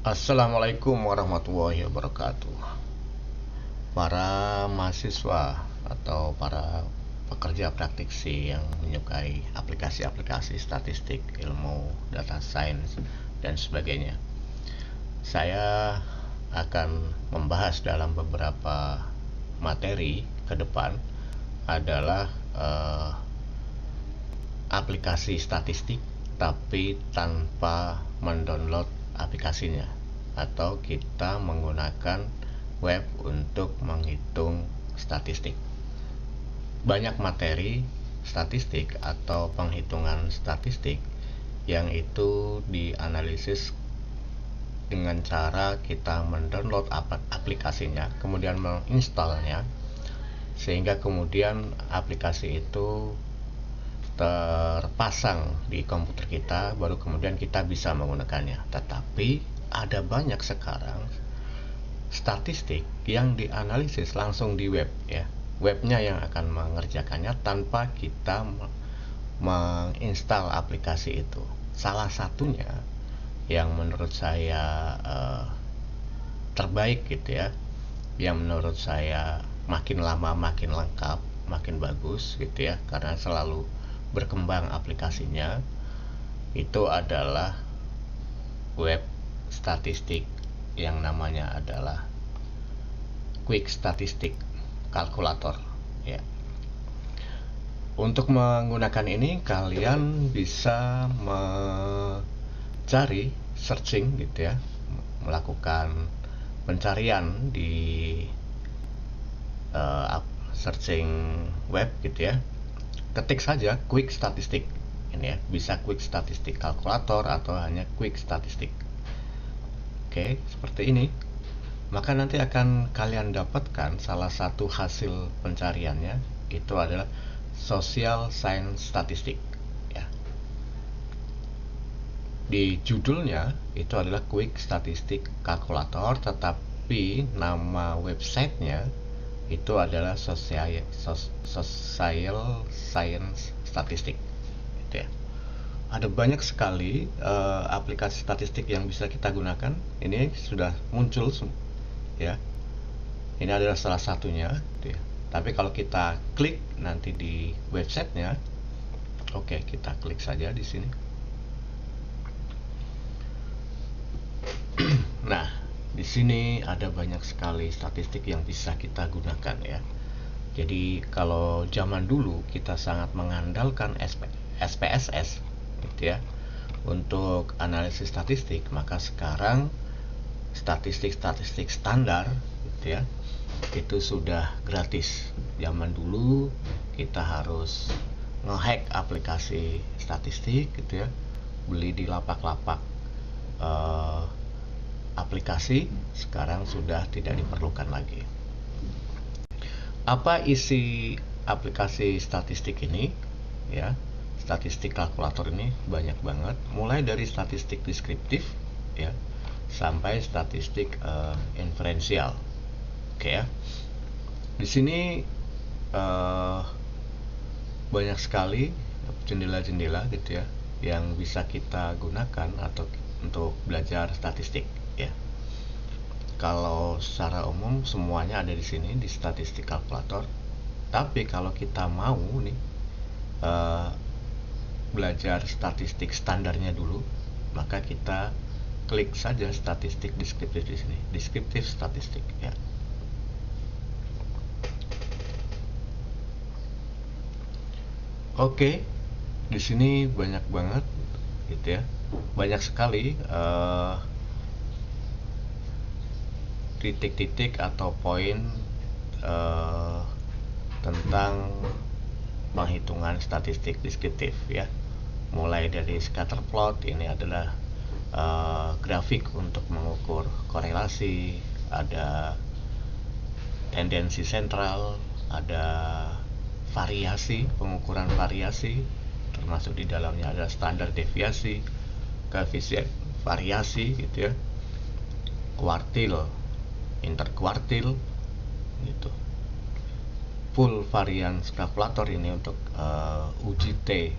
Assalamualaikum warahmatullahi wabarakatuh. Para mahasiswa atau para pekerja praktisi yang menyukai aplikasi-aplikasi statistik, ilmu data science, dan sebagainya. Saya akan membahas dalam beberapa materi ke depan adalah aplikasi statistik tapi tanpa mendownload aplikasinya, atau kita menggunakan web untuk menghitung statistik. Banyak materi statistik atau penghitungan statistik yang itu dianalisis dengan cara kita mendownload aplikasinya, kemudian menginstalnya, sehingga kemudian aplikasi itu terpasang di komputer kita, baru kemudian kita bisa menggunakannya. Tetapi ada banyak sekarang statistik yang dianalisis langsung di web, ya. Webnya yang akan mengerjakannya tanpa kita menginstal aplikasi itu. Salah satunya yang menurut saya terbaik gitu ya, yang menurut saya makin lama makin lengkap, makin bagus gitu ya, karena selalu berkembang aplikasinya, itu adalah web statistik yang namanya adalah Quick Statistics Calculator, ya. Untuk menggunakan ini kalian bisa mencari searching gitu ya, melakukan pencarian di searching web gitu ya. Ketik saja Quick Statistics ini ya, bisa Quick Statistics Calculator atau hanya Quick Statistics. Oke, seperti ini. Maka nanti akan kalian dapatkan salah satu hasil pencariannya itu adalah Social Science Statistics ya. Di judulnya itu adalah Quick Statistics Calculator, tetapi nama websitenya itu adalah Social Science Statistics gitu ya. Ada banyak sekali aplikasi statistik yang bisa kita gunakan. Ini sudah muncul ya. Ini adalah salah satunya gitu ya. Tapi kalau kita klik nanti di websitenya, oke, kita klik saja di sini. Nah, di sini ada banyak sekali statistik yang bisa kita gunakan ya. Jadi kalau zaman dulu kita sangat mengandalkan SPSS gitu ya untuk analisis statistik, maka sekarang statistik standar gitu ya, itu sudah gratis. Zaman dulu kita harus ngehack aplikasi statistik gitu ya, beli di lapak-lapak aplikasi. Sekarang sudah tidak diperlukan lagi. Apa isi aplikasi statistik ini ya? Statistik kalkulator ini banyak banget, mulai dari statistik deskriptif ya sampai statistik inferensial. Oke ya. Di sini banyak sekali jendela-jendela gitu ya yang bisa kita gunakan atau untuk belajar statistik ya. Kalau secara umum semuanya ada di sini di statistik kalkulator. Tapi kalau kita mau nih belajar statistik standarnya dulu, maka kita klik saja statistik deskriptif di sini, deskriptif statistik ya. Oke, di sini banyak banget gitu ya, banyak sekali titik-titik atau poin tentang penghitungan statistik deskriptif ya. Mulai dari scatter plot, ini adalah grafik untuk mengukur korelasi, ada tendensi sentral, ada variasi, pengukuran variasi, termasuk di dalamnya ada standar deviasi, koefisien variasi gitu ya, kuartil, interkuartil gitu. Full variance calculator ini untuk uji T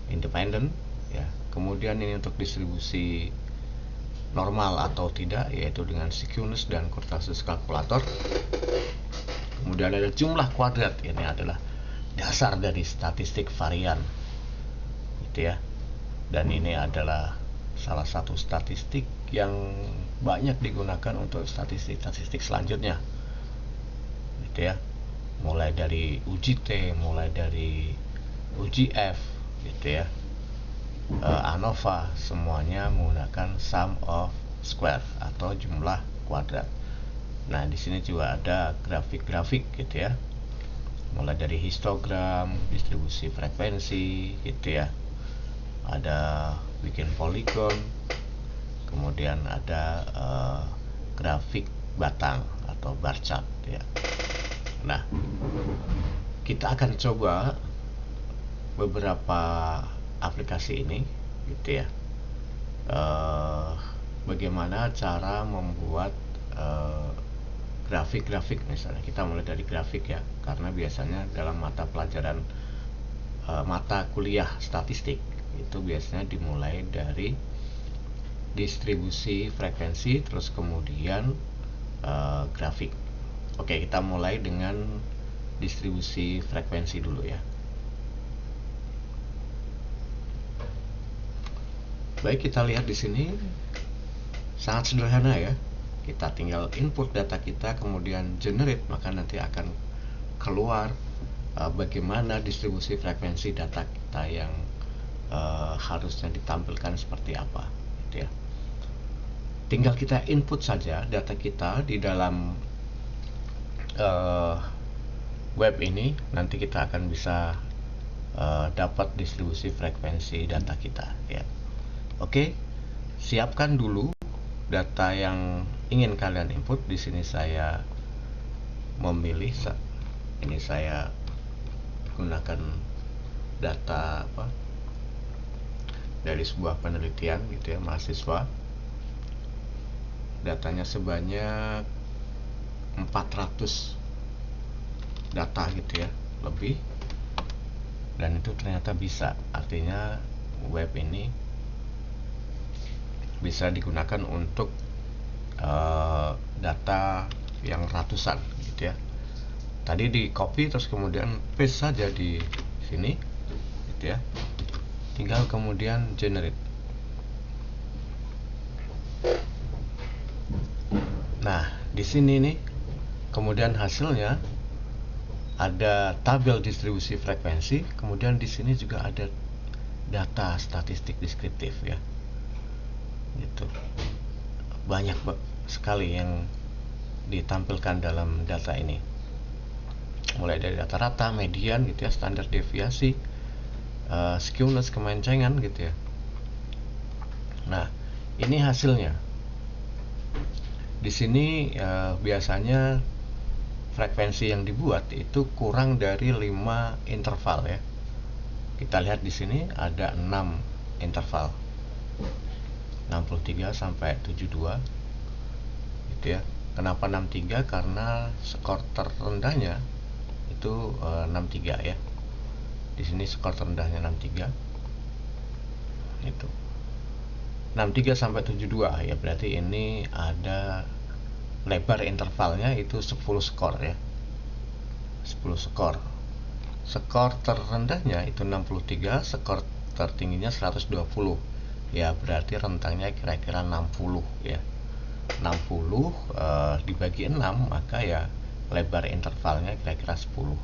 independen ya. Kemudian ini untuk distribusi normal atau tidak, yaitu dengan skewness dan kurtosis kalkulator. Kemudian ada jumlah kuadrat, ini adalah dasar dari statistik varian gitu ya. Dan ini adalah salah satu statistik yang banyak digunakan untuk statistik selanjutnya gitu ya, mulai dari uji T, mulai dari uji F gitu ya, ANOVA, semuanya menggunakan sum of square atau jumlah kuadrat. Nah, di sini juga ada grafik-grafik gitu ya, mulai dari histogram, distribusi frekuensi gitu ya, ada bikin poligon, kemudian ada grafik batang atau bar chart ya. Nah, kita akan coba beberapa aplikasi ini gitu ya, bagaimana cara membuat grafik-grafik. Misalnya kita mulai dari grafik ya, karena biasanya dalam mata pelajaran mata kuliah statistik itu biasanya dimulai dari distribusi frekuensi, terus kemudian grafik. Oke, kita mulai dengan distribusi frekuensi dulu ya. Baik, kita lihat di sini sangat sederhana ya. Kita tinggal input data kita, kemudian generate, maka nanti akan keluar bagaimana distribusi frekuensi data kita yang harusnya ditampilkan seperti apa gitu ya. Tinggal kita input saja data kita di dalam web ini, nanti kita akan bisa dapat distribusi frekuensi data kita ya. Oke, siapkan dulu data yang ingin kalian input. Di sini saya memilih, ini saya gunakan data dari sebuah penelitian gitu ya, mahasiswa. Datanya sebanyak 400 data gitu ya, lebih. Dan itu ternyata bisa, artinya web ini bisa digunakan untuk data yang ratusan gitu ya. Tadi di copy terus kemudian paste saja di sini gitu ya, tinggal kemudian generate. Nah, di sini nih kemudian hasilnya ada tabel distribusi frekuensi, kemudian di sini juga ada data statistik deskriptif ya. Gitu. Banyak sekali yang ditampilkan dalam data ini. Mulai dari rata-rata, median gitu ya, standar deviasi, skewness, kemencengan gitu ya. Nah, ini hasilnya. Di sini biasanya frekuensi yang dibuat itu kurang dari 5 interval ya. Kita lihat di sini ada 6 interval. 63 sampai 72 gitu ya. Kenapa 63? Karena skor terendahnya itu 63 ya. Di sini skor terendahnya 63. Itu 63 sampai 72 ya, berarti ini ada lebar intervalnya itu 10 skor ya. 10 skor. Skor terendahnya itu 63, skor tertingginya 120. Ya, berarti rentangnya kira-kira 60 ya. 60 dibagi 6, maka ya lebar intervalnya kira-kira 10.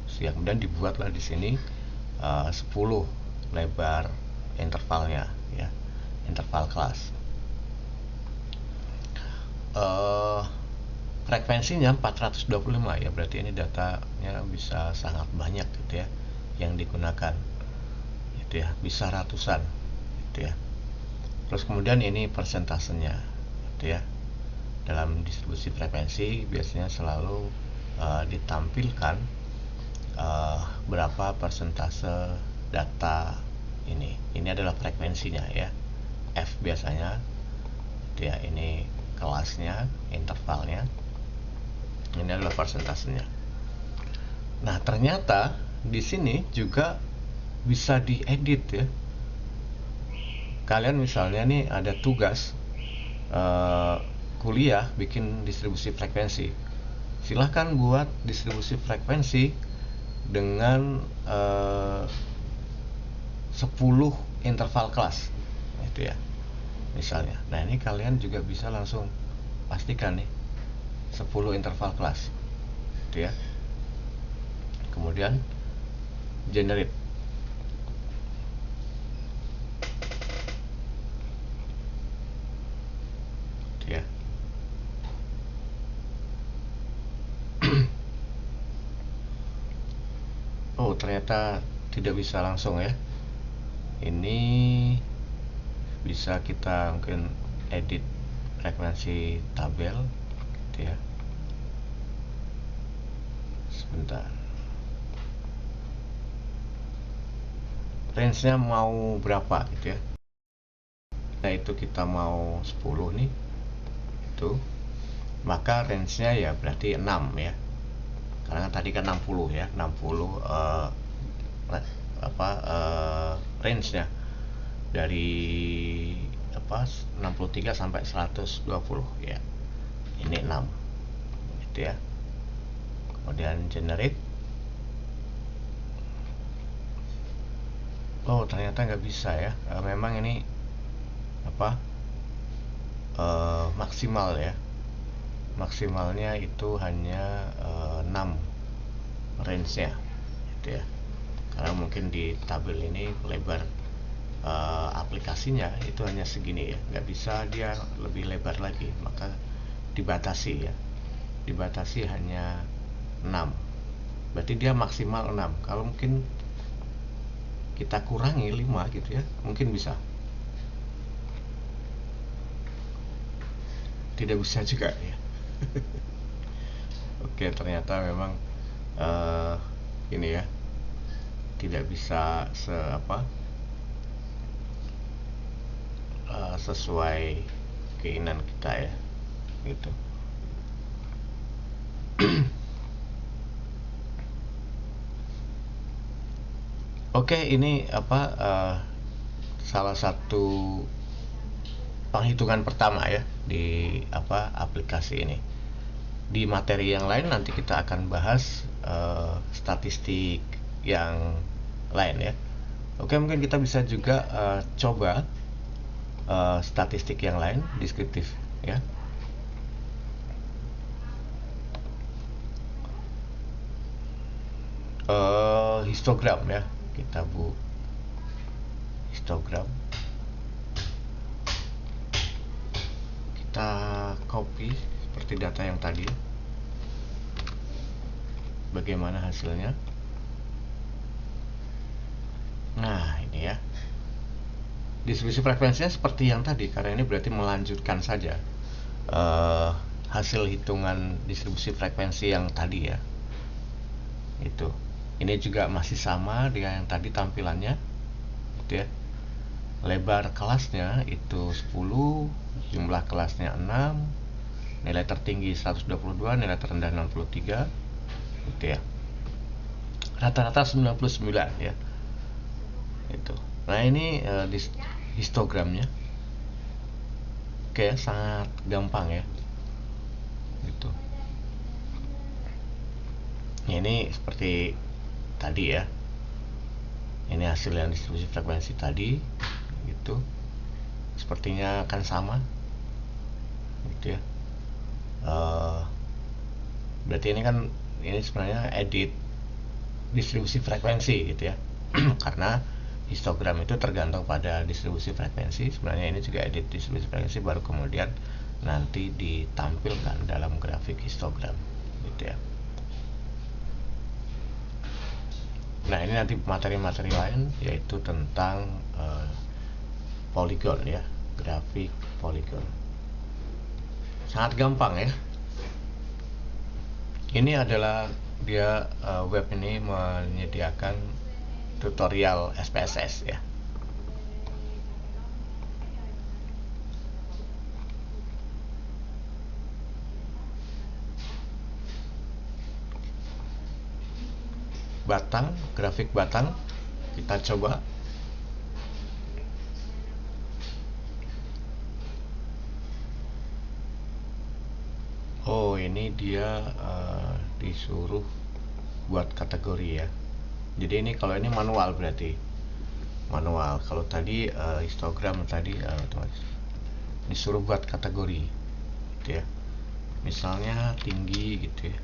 Kemudian dibuatlah di sini 10 lebar intervalnya ya, interval kelas. Frekuensinya 425 ya, berarti ini datanya bisa sangat banyak gitu ya yang digunakan gitu ya, bisa ratusan gitu ya. Terus kemudian ini persentasenya gitu ya. Dalam distribusi frekuensi biasanya selalu ditampilkan berapa persentase data ini. Ini adalah frekuensinya ya, F biasanya gitu ya. Ini kelasnya, intervalnya. Ini adalah persentasenya. Nah, ternyata di sini juga bisa diedit ya. Kalian misalnya nih ada tugas kuliah bikin distribusi frekuensi, silahkan buat distribusi frekuensi dengan 10 interval kelas itu ya misalnya. Nah ini kalian juga bisa langsung pastikan nih 10 interval kelas gitu ya, kemudian generate gitu ya. Oh ternyata tidak bisa langsung ya, ini bisa kita mungkin edit frekuensi tabel gitu ya. Sebentar, range-nya mau berapa gitu ya. Nah itu kita mau 10 nih itu, maka range-nya ya berarti 6 ya, karena tadi kan 60 ya, 60 range-nya dari 63 sampai 120 ya, ini 6 gitu ya. Kemudian generate. Oh ternyata nggak bisa ya, memang ini maksimal ya, maksimalnya itu hanya 6 range-nya gitu ya, karena mungkin di tabel ini lebar aplikasinya itu hanya segini ya, nggak bisa dia lebih lebar lagi, maka dibatasi ya, dibatasi hanya 6, berarti dia maksimal 6. Kalau mungkin kita kurangi 5 gitu ya, mungkin bisa. Tidak bisa juga ya. Oke ternyata memang ini ya tidak bisa sesuai keinginan kita ya gitu. Oke ini salah satu penghitungan pertama ya di aplikasi ini. Di materi yang lain nanti kita akan bahas statistik yang lain ya. Oke mungkin kita bisa juga coba statistik yang lain deskriptif ya. Histogram ya, kita histogram, kita copy seperti data yang tadi, bagaimana hasilnya. Nah ini ya, distribusi frekuensinya seperti yang tadi, karena ini berarti melanjutkan saja hasil hitungan distribusi frekuensi yang tadi ya. Itu ini juga masih sama dengan yang tadi tampilannya gitu ya. Lebar kelasnya itu 10, jumlah kelasnya 6, nilai tertinggi 122, nilai terendah 63 gitu ya, rata-rata 99 ya itu. Nah ini histogramnya. Oke sangat gampang ya gitu. Ini seperti tadi ya, ini hasil yang distribusi frekuensi tadi gitu, sepertinya akan sama gitu ya. Berarti ini kan ini sebenarnya edit distribusi frekuensi gitu ya. Karena histogram itu tergantung pada distribusi frekuensi, sebenarnya ini juga edit distribusi frekuensi, baru kemudian nanti ditampilkan dalam grafik histogram gitu ya. Nah ini nanti materi-materi lain yaitu tentang poligon ya, grafik poligon. Sangat gampang ya. Ini adalah dia web ini menyediakan tutorial SPSS ya. Batang, grafik batang, kita coba. Oh, ini dia disuruh buat kategori ya. Jadi ini kalau ini manual berarti manual. Kalau tadi histogram tadi otomatis. Disuruh buat kategori gitu ya. Misalnya tinggi gitu ya,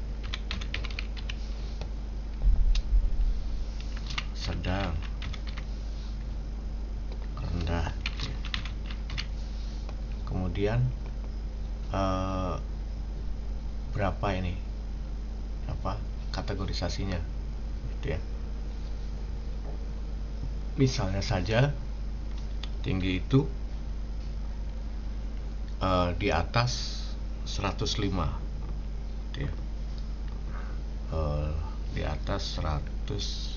sedang, rendah gitu ya. Kemudian berapa ini apa kategorisasinya gitu ya. Misalnya saja tinggi itu di atas 105 gitu ya. Di atas 100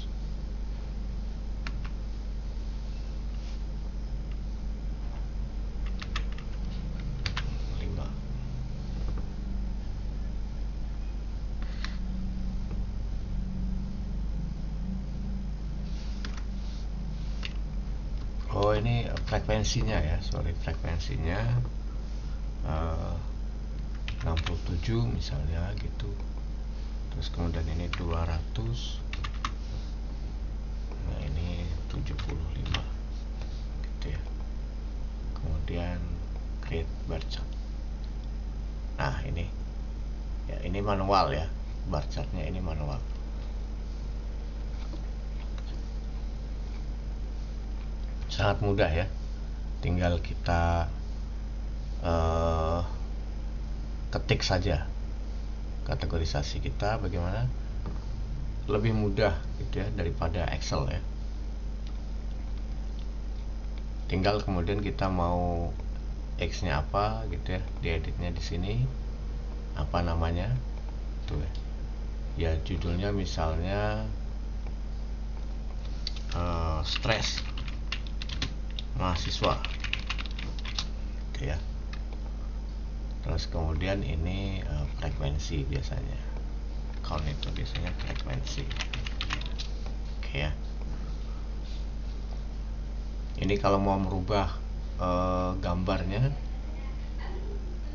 Oh, ini frekuensinya ya, sorry, frekuensinya 67 misalnya gitu. Terus kemudian ini 200. Nah, ini 75 gitu ya. Kemudian create bar chart. Nah, ini ya, ini manual ya, bar chartnya ini manual. Sangat mudah ya, tinggal kita ketik saja kategorisasi kita bagaimana, lebih mudah gitu ya daripada Excel ya. Tinggal kemudian kita mau X-nya apa gitu ya, dieditnya di sini apa namanya tuh ya, judulnya misalnya stres mahasiswa gitu ya. Terus kemudian ini frekuensi, biasanya count itu biasanya frekuensi. Oke ya. Ini kalau mau merubah gambarnya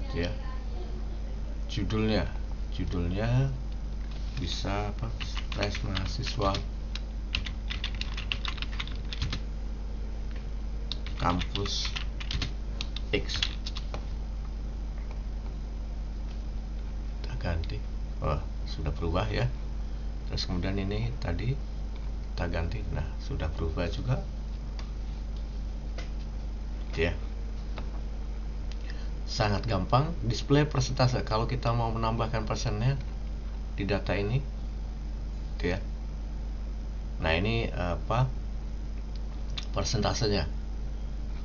gitu ya, judulnya bisa apa, stres mahasiswa kampus X. Kita ganti. Oh, sudah berubah ya. Terus kemudian ini tadi kita ganti. Nah, sudah berubah juga ya. Sangat gampang. Display persentase, kalau kita mau menambahkan persennya di data ini gitu ya. Nah, ini apa, persentasenya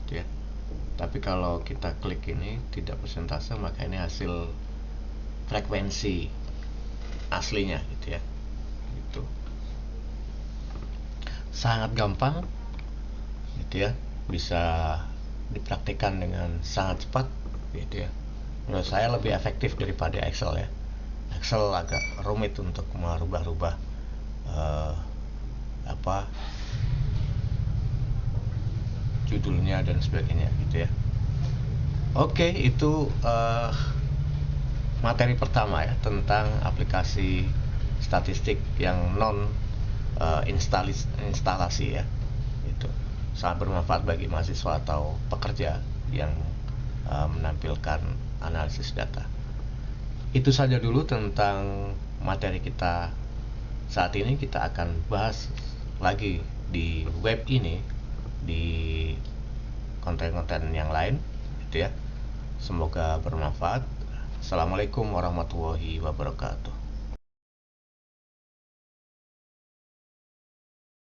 gitu ya. Tapi kalau kita klik ini tidak persentase, maka ini hasil frekuensi aslinya gitu ya. Gitu. Sangat gampang gitu ya, bisa dipraktikkan dengan sangat cepat gitu ya. Menurut saya lebih efektif daripada Excel ya. Excel agak rumit untuk merubah-rubah apa judulnya dan sebagainya gitu ya. Oke, itu materi pertama ya tentang aplikasi statistik yang non instalasi ya. Itu sangat bermanfaat bagi mahasiswa atau pekerja yang menampilkan analisis data. Itu saja dulu tentang materi kita saat ini. Kita akan bahas lagi di web ini, di konten-konten yang lain gitu ya. Semoga bermanfaat. Assalamualaikum warahmatullahi wabarakatuh.